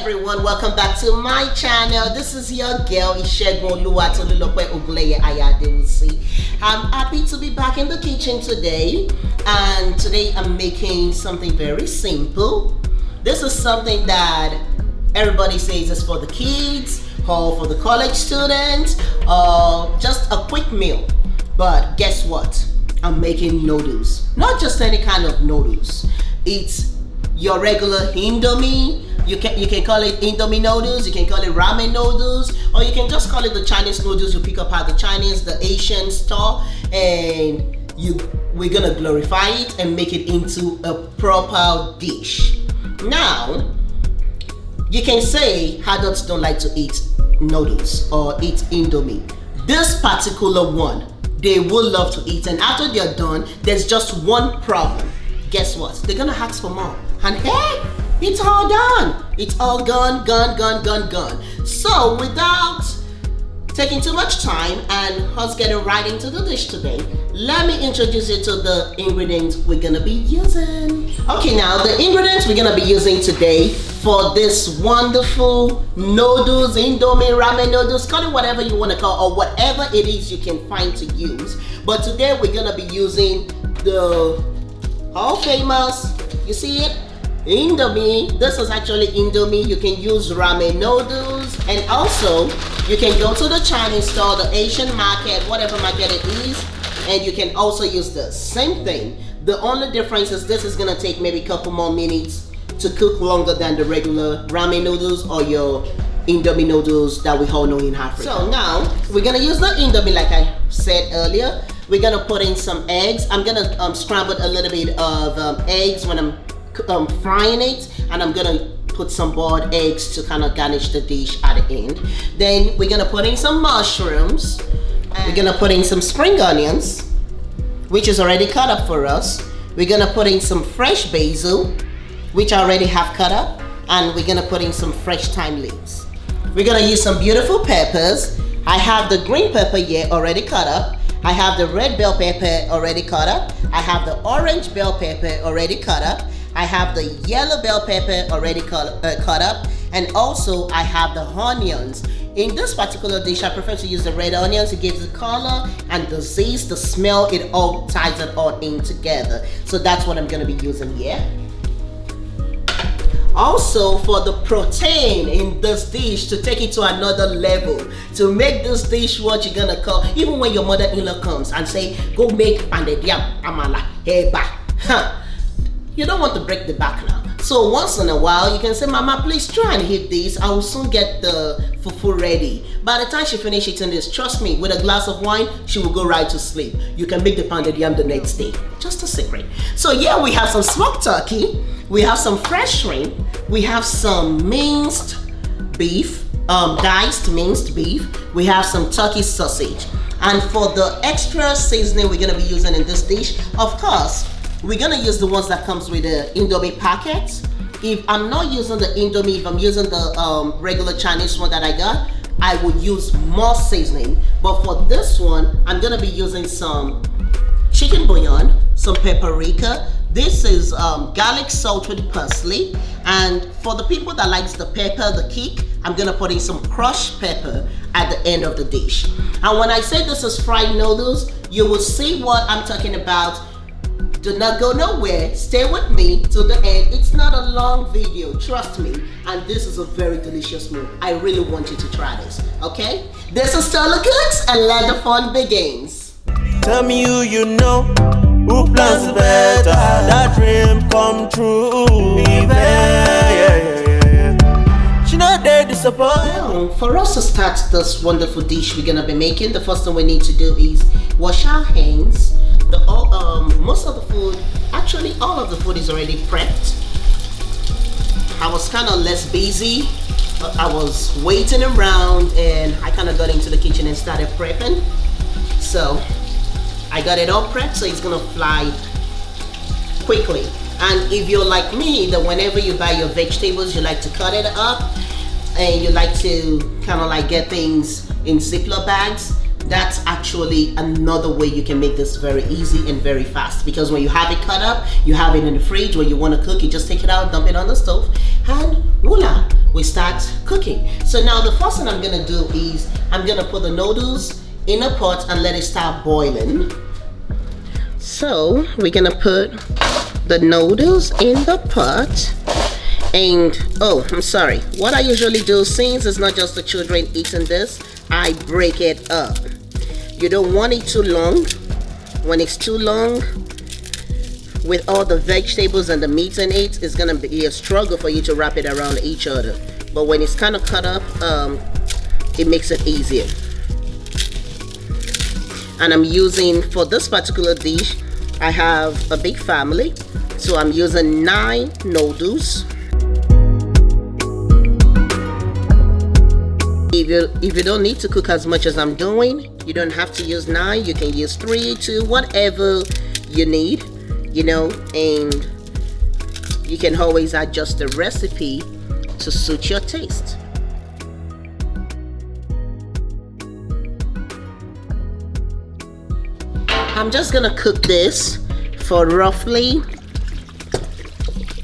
everyone, welcome back to my channel. This is your girl Ishegun Oluwatolulokpe Ogunleye Ayadewusi. I'm happy to be back in the kitchen today, and today I'm making something very simple. This is something that everybody says is for the kids or for the college students or just a quick meal. But guess what? I'm making noodles. Not just any kind of noodles. It's your regular Indomie. You can call it Indomie noodles, you can call it ramen noodles, or you can just call it the Chinese noodles you pick up at the Chinese, the Asian store, and we're gonna glorify it and make it into a proper dish. Now, you can say adults don't like to eat noodles or eat Indomie. This particular one, they will love to eat, and after they're done, there's just one problem. Guess what? They're gonna ask for more. And hey, it's all done. It's all gone. So without taking too much time and us getting right into the dish today, let me introduce you to the ingredients we're gonna be using. Okay, now the ingredients we're gonna be using today for this wonderful noodles, Indomie, ramen noodles, call it whatever you wanna call, or whatever it is you can find to use. But today we're gonna be using the all famous, you see it? Indomie. This is actually Indomie. You can use ramen noodles, and also you can go to the Chinese store, the Asian market, whatever market it is, and you can also use the same thing. The only difference is this is gonna take maybe a couple more minutes to cook longer than the regular ramen noodles or your Indomie noodles that we all know in Africa. So now we're gonna use the Indomie like I said earlier. We're gonna put in some eggs. I'm gonna scramble a little bit of eggs when I'm frying it, and I'm gonna put some boiled eggs to kind of garnish the dish at the end. Then we're gonna put in some mushrooms. We're gonna put in some spring onions, which is already cut up for us. We're gonna put in some fresh basil, which I already have cut up, and we're gonna put in some fresh thyme leaves. We're gonna use some beautiful peppers. I have the green pepper here already cut up. I have the red bell pepper already cut up. I have the orange bell pepper already cut up. I have the yellow bell pepper already cut up, and also I have the onions. In this particular dish, I prefer to use the red onions. It gives the color and the zest, the smell, it all ties it all in together. So that's what I'm gonna be using here. Also, for the protein in this dish, to take it to another level, to make this dish what you're gonna call, even when your mother-in-law comes and say, go make pounded yam, amala, eba, you don't want to break the back now. So once in a while, you can say, Mama, please try and hit this. I will soon get the fufu ready. By the time she finishes eating this, trust me, with a glass of wine, she will go right to sleep. You can make the pounded yam the next day. Just a secret. So yeah, we have some smoked turkey. We have some fresh shrimp. We have some minced beef, diced minced beef. We have some turkey sausage. And for the extra seasoning we're gonna be using in this dish, of course, we're gonna use the ones that comes with the Indomie packets. If I'm not using the Indomie, if I'm using the regular Chinese one that I got, I would use more seasoning. But for this one, I'm gonna be using some chicken bouillon, some paprika. This is garlic salt with parsley. And for the people that likes the pepper, the kick, I'm gonna put in some crushed pepper at the end of the dish. And when I say this is fried noodles, you will see what I'm talking about. Do not go nowhere. Stay with me to the end. It's not a long video, trust me. And this is a very delicious meal. I really want you to try this, okay? This is Tolu Cooks, and let the fun begins. Tell me who you know, who plans better, that dream come true. Yeah. She not there to support. Well, for us to start this wonderful dish we're gonna be making, the first thing we need to do is wash our hands. Most of the food, actually all of the food is already prepped. I was kind of less busy. I was waiting around, and I kind of got into the kitchen and started prepping. So I got it all prepped, so it's gonna fly quickly. And if you're like me, that whenever you buy your vegetables, you like to cut it up, and you like to kind of like get things in Ziploc bags, that's actually another way you can make this very easy and very fast, because when you have it cut up, you have it in the fridge. When you want to cook, you just take it out, dump it on the stove, and voila, we we start cooking. So now the first thing I'm gonna do is I'm gonna put the noodles in a pot and let it start boiling. So we're gonna put the noodles in the pot. And oh, I'm sorry, what I usually do, since it's not just the children eating this, I break it up. You don't want it too long. When it's too long, with all the vegetables and the meat in it, it's gonna be a struggle for you to wrap it around each other. But when it's kind of cut up, it makes it easier. And I'm using, for this particular dish, I have a big family, so I'm using 9 noodles. If you don't need to cook as much as I'm doing, you don't have to use 9. You can use 3, 2, whatever you need, you know, and you can always adjust the recipe to suit your taste. I'm just gonna cook this for roughly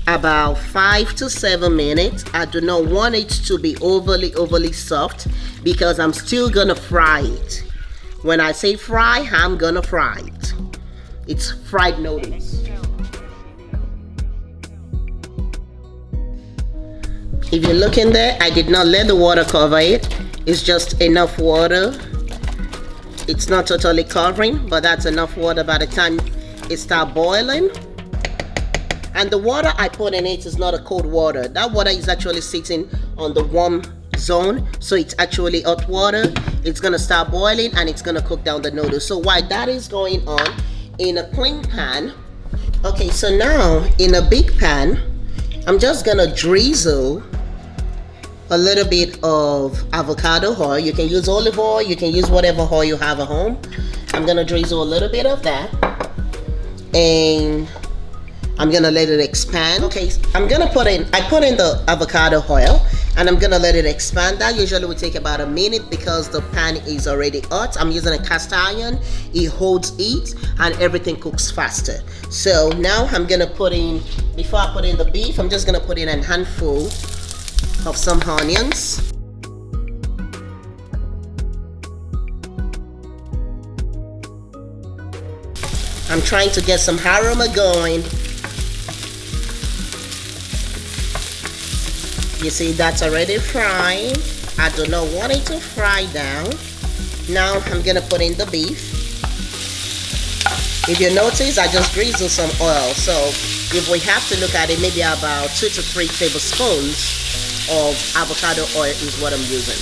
about 5 to 7 minutes. I do not want it to be overly soft because I'm still gonna fry it. When I say fry, I'm gonna fry it. It's fried noodles. If you look in there, I did not let the water cover it. It's just enough water. It's not totally covering, but that's enough water by the time it starts boiling. And the water I put in it is not a cold water. That water is actually sitting on the warm zone, so it's actually hot water. It's gonna start boiling and it's gonna cook down the noodles. So while that is going on, in a clean pan, okay, so now in a big pan, I'm just gonna drizzle a little bit of avocado oil. You can use olive oil, you can use whatever oil you have at home. I'm gonna drizzle a little bit of that, and I'm gonna let it expand. Okay, I put in the avocado oil, and I'm gonna let it expand. That usually will take about a minute because the pan is already hot. I'm using a cast iron, it holds heat and everything cooks faster. So now I'm gonna put in, before I put in the beef, I'm just gonna put in a handful of some onions. I'm trying to get some aroma going. You see, that's already frying. I do not want it to fry down. Now I'm gonna put in the beef. If you notice, I just drizzle some oil. So if we have to look at it, maybe about 2 to 3 tablespoons of avocado oil is what I'm using.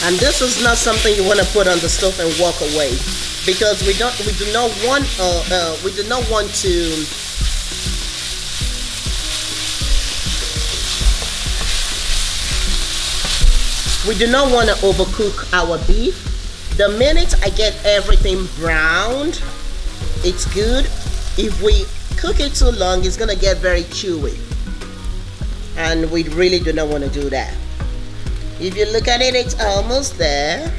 And this is not something you want to put on the stove and walk away, because we do not want to overcook our beef. The minute I get everything browned, it's good. If we cook it too long, it's gonna get very chewy, and we really do not want to do that. If you look at it, it's almost there.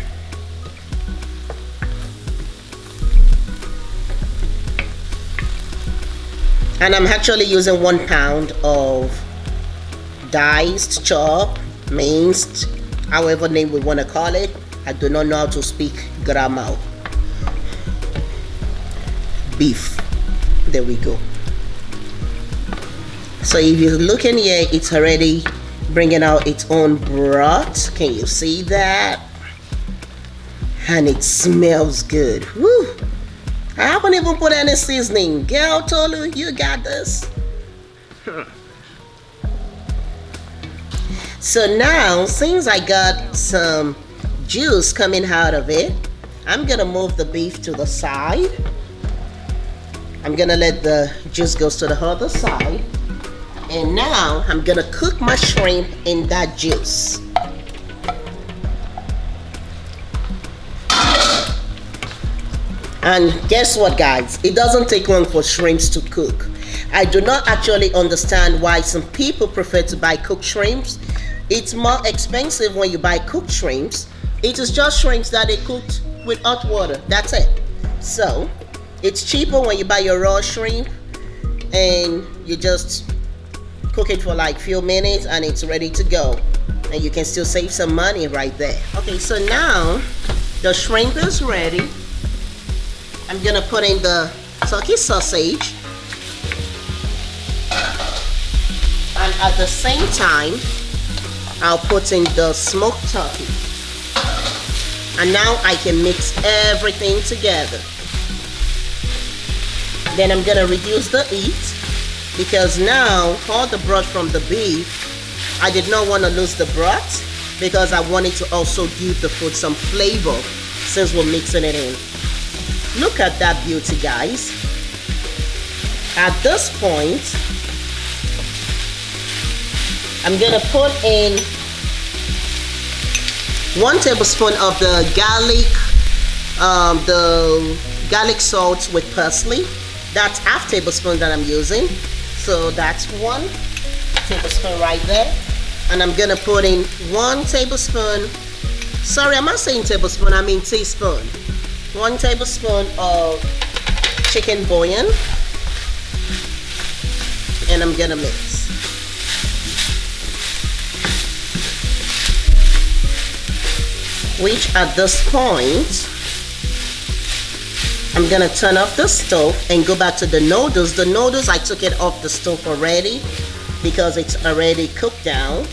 And I'm actually using 1 pound of diced, chopped, minced, however name we want to call it. I do not know how to speak grammar. Beef. There we go. So if you look in here, it's already bringing out its own broth. Can you see that? And it smells good. Woo! I haven't even put any seasoning. Girl, Tolu, you got this. So now, since I got some juice coming out of it, I'm gonna move the beef to the side. I'm gonna let the juice go to the other side. And now I'm gonna cook my shrimp in that juice. And guess what, guys? It doesn't take long for shrimps to cook. I do not actually understand why some people prefer to buy cooked shrimps. It's more expensive when you buy cooked shrimps. It is just shrimps that they cooked with hot water. That's it. So it's cheaper when you buy your raw shrimp and you just cook it for like few minutes and it's ready to go, and you can still save some money right there. Okay, so now the shrimp is ready. I'm gonna put in the turkey sausage, and at the same time I'll put in the smoked turkey, and now I can mix everything together. Then I'm gonna reduce the heat because now all the broth from the beef, I did not want to lose the broth because I wanted to also give the food some flavor since we're mixing it in. Look at that beauty, guys. At this point, I'm gonna put in 1 tablespoon of the garlic salt with parsley. That's half tablespoon that I'm using. So that's 1 tablespoon right there. And I'm gonna put in 1 tablespoon, sorry, I'm not saying tablespoon, I mean teaspoon. 1 tablespoon of chicken bouillon. And I'm gonna mix. Which at this point, I'm gonna turn off the stove and go back to the noodles. The noodles, I took it off the stove already because it's already cooked down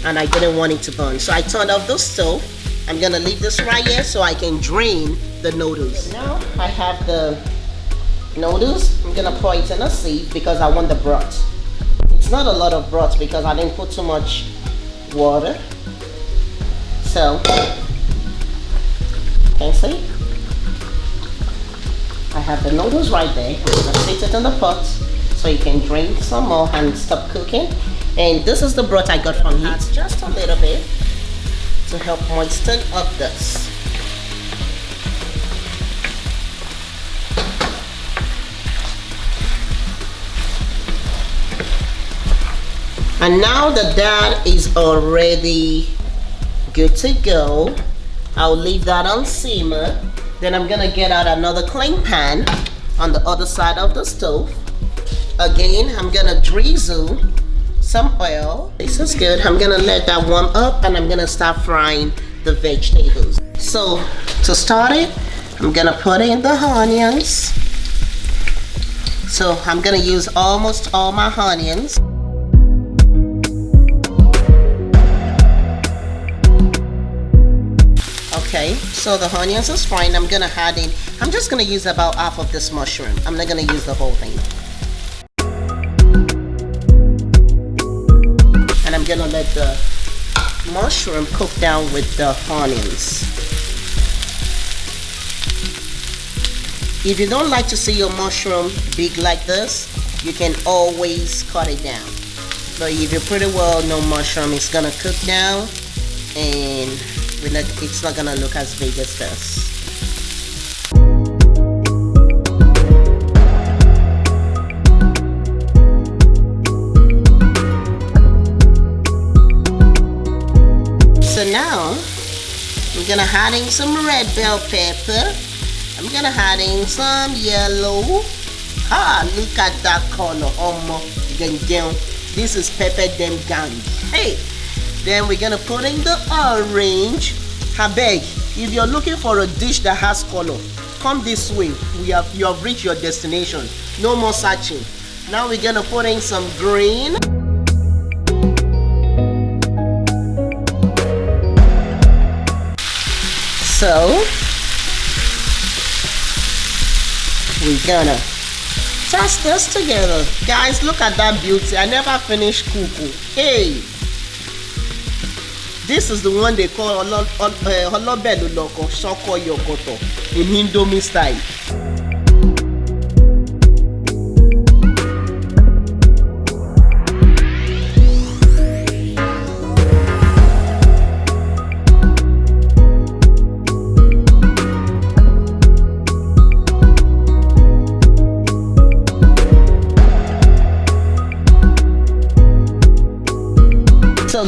and I didn't want it to burn. So I turned off the stove. I'm gonna leave this right here so I can drain the noodles. Now I have the noodles. I'm gonna pour it in a sieve because I want the broth. It's not a lot of broth because I didn't put too much water. So, can you see? I have the noodles right there. I'm gonna sit it in the pot so you can drain some more and stop cooking. And this is the broth I got from here. Just a little bit to help moisten up this. And now that that is already good to go, I'll leave that on simmer. Then I'm gonna get out another clean pan on the other side of the stove. Again, I'm gonna drizzle some oil. This is good. I'm gonna let that warm up and I'm gonna start frying the vegetables. So to start it, I'm gonna put in the onions. So I'm gonna use almost all my onions. Okay, so the onions is fine. I'm gonna add in, I'm just gonna use about half of this mushroom. I'm not gonna use the whole thing. And I'm gonna let the mushroom cook down with the onions. If you don't like to see your mushroom big like this, you can always cut it down. But if you pretty well know mushroom, it's gonna cook down and it's not gonna look as big as this. So now I'm gonna add in some red bell pepper. I'm gonna add in some yellow. Ah, look at that color. This is pepper them gang. Hey. Then we're gonna put in the orange. Abeg, if you're looking for a dish that has color, come this way. You have reached your destination. No more searching. Now we're gonna put in some green. So we're gonna toss this together. Guys, look at that beauty. I never finished cooking. Hey. This is the one they call holobeluloko shoko yokoto in Indomie style.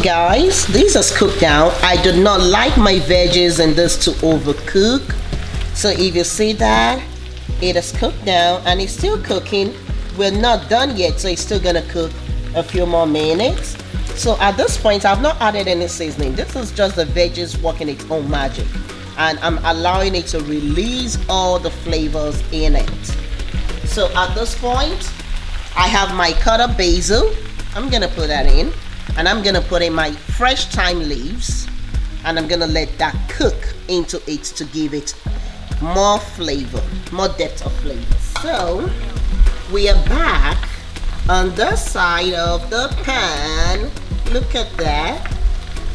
guys, this is cooked down. I do not like my veggies and this to overcook. So if you see that, it is cooked down and it's still cooking. We're not done yet, so it's still gonna cook a few more minutes. So at this point, I've not added any seasoning. This is just the veggies working its own magic. And I'm allowing it to release all the flavors in it. So at this point, I have my cut up basil. I'm gonna put that in. And I'm gonna put in my fresh thyme leaves. And I'm gonna let that cook into it to give it more flavor, more depth of flavor. So we are back on the side of the pan. Look at that.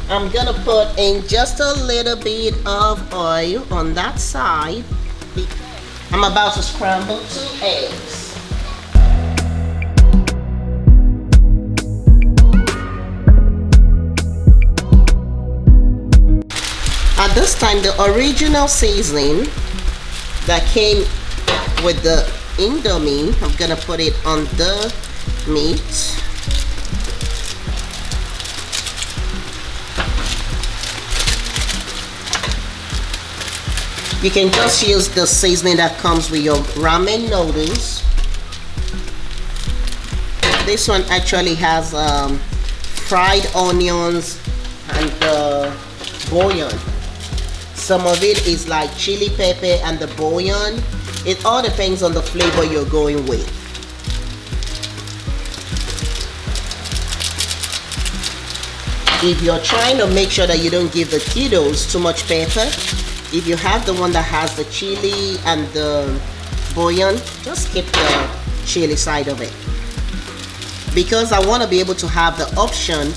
I'm gonna put in just a little bit of oil on that side. I'm about to scramble 2 eggs. At this time, the original seasoning that came with the Indomie, I'm gonna put it on the meat. You can just use the seasoning that comes with your ramen noodles. This one actually has fried onions and bouillon. Some of it is like chili pepper and the bouillon. It all depends on the flavor you're going with. If you're trying to make sure that you don't give the kiddos too much pepper, if you have the one that has the chili and the bouillon, just skip the chili side of it. Because I want to be able to have the option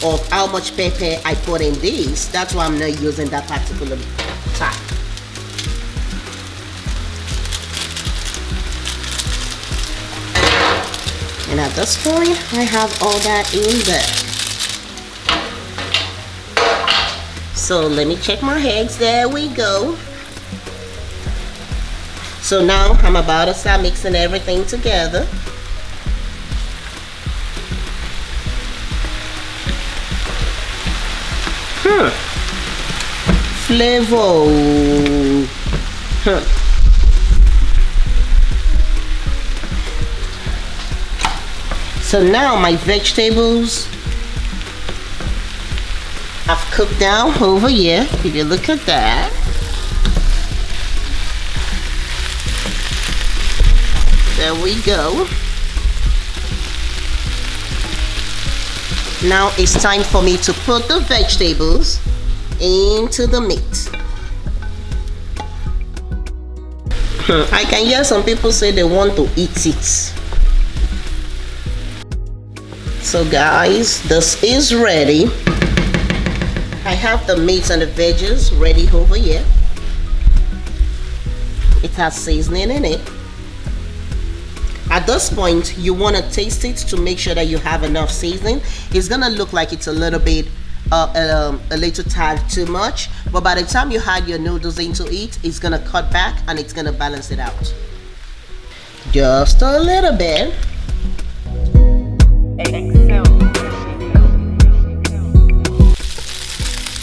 of how much pepper I put in this, that's why I'm not using that particular type. And at this point, I have all that in there. So let me check my eggs. There we go. So now I'm about to start mixing everything together. Flavor. So now my vegetables I've cooked down over here. If you look at that. There we go. Now it's time for me to put the vegetables into the meat. I can hear some people say they want to eat it. So guys, this is ready. I have the meat and the veggies ready over here. It has seasoning in it. At this point, you want to taste it to make sure that you have enough seasoning. It's gonna look like it's a little bit a little tad too much, but by the time you add your noodles into it, it's gonna cut back and it's gonna balance it out just a little bit.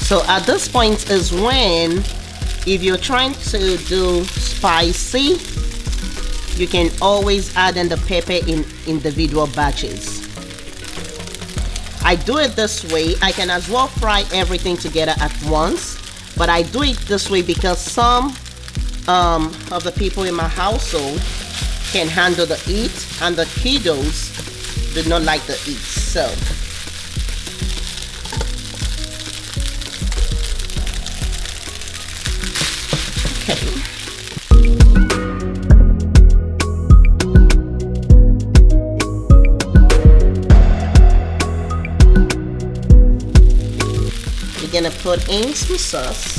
So at this point is when, if you're trying to do spicy, you can always add in the pepper in individual batches. I do it this way. I can as well fry everything together at once, but I do it this way because some of the people in my household can handle the heat and the kiddos do not like the heat. So okay. We're gonna put in some sauce.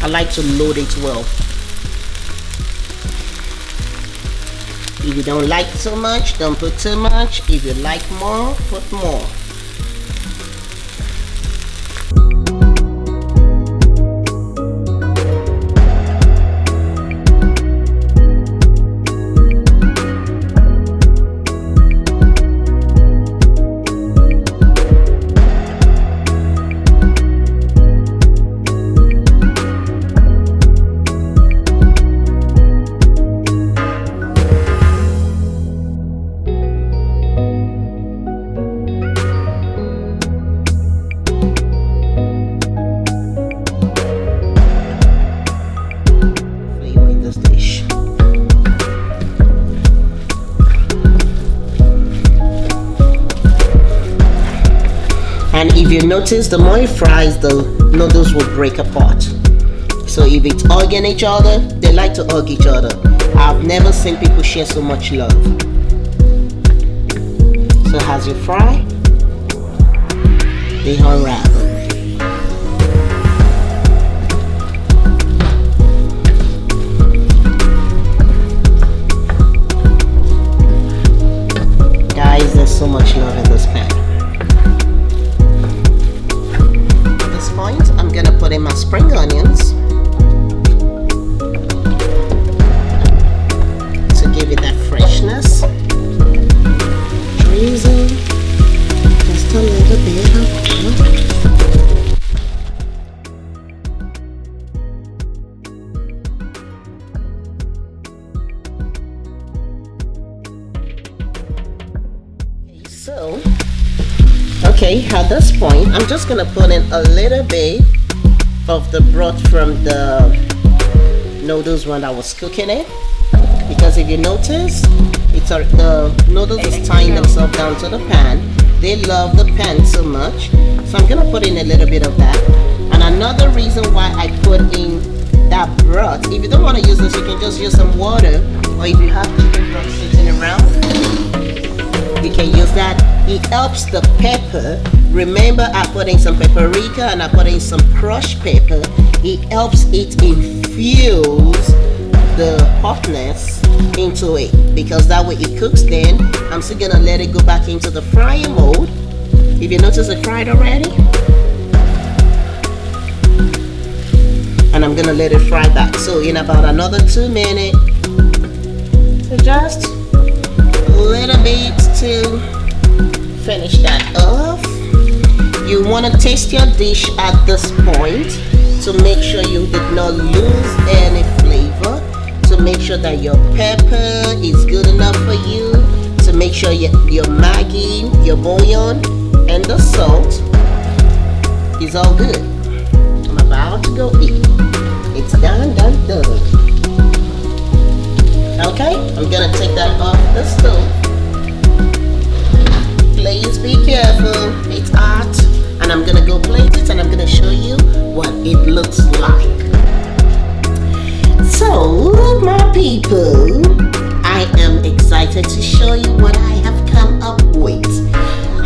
I like to load it well. If you don't like so much, don't put too much. If you like more, put more. And if you notice, the more it fries, the noodles will break apart. So if it's hugging each other, they like to hug each other. I've never seen people share so much love. So as you fry, they unravel. Guys, there's so much love in this pan. At this point, I'm gonna put in my spring onions to give it that freshness. Drizzle just a little bit of oil. So, okay, at this point, I'm just gonna put in a little bit of the broth from the noodles when I was cooking it, because if you notice, the noodles is tying themselves down to the pan. They love the pan so much, so I'm gonna put in a little bit of that. And another reason why I put in that broth, if you don't want to use this, you can just use some water, or if you have chicken broth sitting around, you can use that. It helps the pepper. Remember, I put in some paprika and I put in some crushed pepper. It helps it infuse the hotness into it, because that way it cooks. Then I'm still gonna let it go back into the frying mode. If you notice, it fried already, and I'm gonna let it fry back. So in about another 2 minutes, so just a little bit to finish that off. You want to taste your dish at this point to make sure you did not lose any flavor, to make sure that your pepper is good enough for you, to make sure your Maggi, your bouillon, and the salt is all good. I'm about to go eat. It's done. Okay, I'm gonna take that off the stove. Please be careful, it's hot. And I'm gonna go plate it and I'm gonna show you what it looks like. So, my people, I am excited to show you what I have come up with.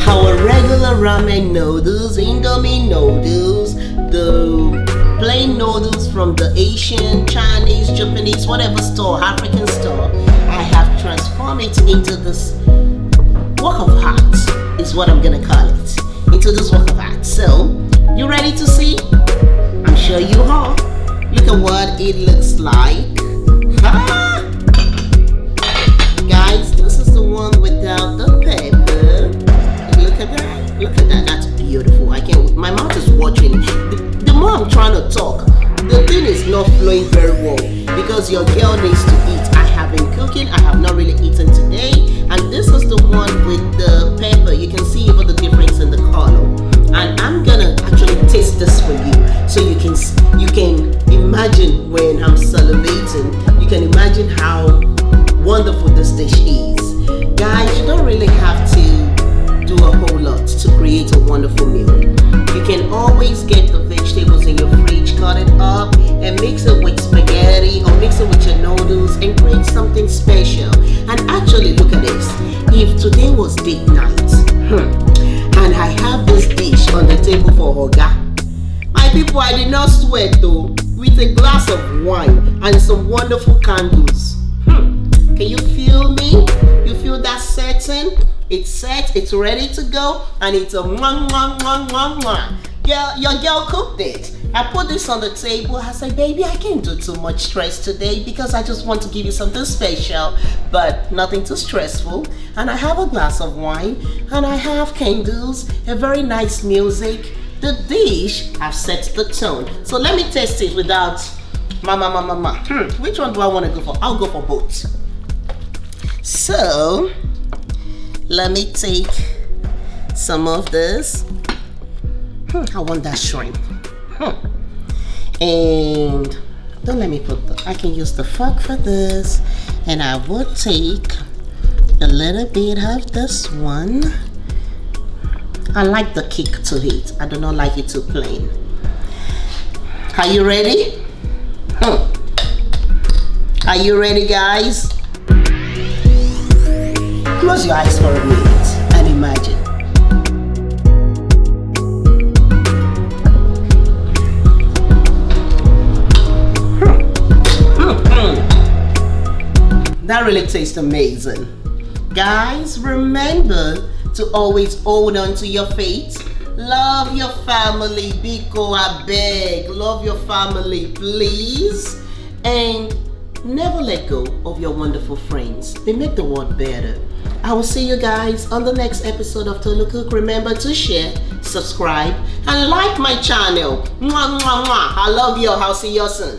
Our regular ramen noodles, Indomie noodles, the plain noodles from the Asian, Chinese, Japanese, whatever store, African store, I have transformed it into this work of art, is what I'm gonna call it. Into this work of art. So, you ready to see? I'm sure you are. Look at what it looks like. Ah! Guys, this is the one without the pepper. Look at that. Look at that. That's beautiful. I can't. My mouth is watching. The more I'm trying to talk, the thing is not flowing very well, because your girl needs to eat. I have been cooking. I have not really eaten today, and this is the one with the pepper. You can see even the difference in the color. And I'm gonna actually taste this for you, so you can imagine when I'm salivating. You can imagine how wonderful this dish is. Guys, you don't really have to do a whole lot to create a wonderful meal. You can always get the vegetables in your fridge, cut it up, and mix it with spaghetti or mix it with your noodles and create something special. And actually, look at this. If today was date night, and I have this dish on the table for Oga, my people, I did not sweat though, with a glass of wine and some wonderful candles. Can you feel me? You feel that setting? It's set, it's ready to go, and it's a mwah, mwah, mwah, mwah, mwah. Girl, your girl cooked it. I put this on the table. I said, baby, I can't do too much stress today because I just want to give you something special, but nothing too stressful. And I have a glass of wine, and I have candles, a very nice music. The dish, I've set the tone. So let me test it without mama. Which one do I want to go for? I'll go for both. So, let me take some of this. I want that shrimp. And don't let me put I can use the fork for this, and I will take a little bit of this one. I like the kick to it. I do not like it too plain. Are you ready? Are you ready, guys? Close your eyes for a minute and imagine. That really tastes amazing. Guys, remember to always hold on to your faith. Love your family, Biko, I beg. Love your family, please. And never let go of your wonderful friends. They make the world better. I will see you guys on the next episode of Tolu Cook. Remember to share, subscribe, and like my channel. Mwah, mwah, mwah. I love you. I'll see you soon.